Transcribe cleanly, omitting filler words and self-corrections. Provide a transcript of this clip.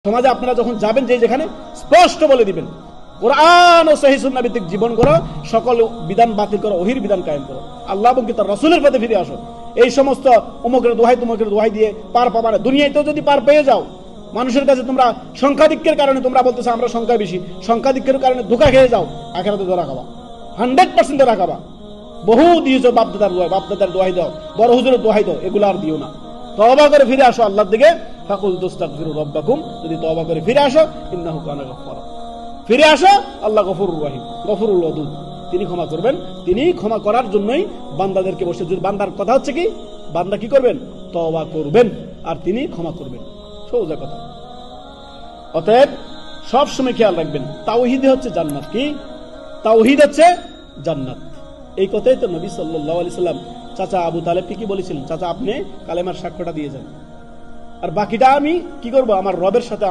সমাজে আপনারা যখন যাবেন যেখানে স্পষ্ট বলে দিবেন কোরআন ও সহিহ সুন্নাহ ভিত্তিক জীবন করো, সকল বিধান বাতিল করো, ওহির বিধান কায়েম করো, আল্লাহ এবং তার রাসূলের পথে ফিরে আসো। এই সমস্ত উমুকের দোহাই তুমুকের দোহাই দিয়ে পার পাবা না। দুনিয়াতেও যদি পার পেয়ে যাও, মানুষের কাছে তোমরা সংখ্যাধিক্যের কারণে তোমরা বলতেছো আমরা সংখ্যা বেশি, সংখ্যাধিক্যের কারণে ধোঁকা খেয়ে যাও, আখিরাতে ধরা খাবা, 100% ধরা খাবা। বহু দিয়েছো বাপদাদার দোহাই দাও, বড় হুজুরের দোহাই দাও, এগুলো আর দিও না। তওবা করে ফিরে আসো আল্লাহর দিকে। ফাকুল তাস্তাগফিরু রাব্বাকুম, যদি তওবা করে ফিরে আসো, ইন্নাহু কানা গাফফারা, ফিরে আসো, আল্লাহ গফুরুর রহিম, গফুরুল ওয়াদুদ, তিনি ক্ষমা করবেন। তিনি ক্ষমা করার জন্যই বান্দাদেরকে বসে, যদি বান্দার কথা হচ্ছে কি, বান্দা কি করবেন? তওবা করবেন আর তিনি ক্ষমা করবেন, সোজা কথা। অতএব সব সময় খেয়াল রাখবেন, তাওহীদ হচ্ছে জান্নাত। কি তাওহীদ হচ্ছে জান্নাত, এই কথাই তো নবী সাল্লাল্লাহু আলাইহি সাল্লাম চাচা আবু তালেবকে কি বলেছিলেন? চাচা আপনি কালেমার সাক্ষ্যটা দিয়ে যান, আর বাকিটা আমি কি করব? আমার রবের সাথে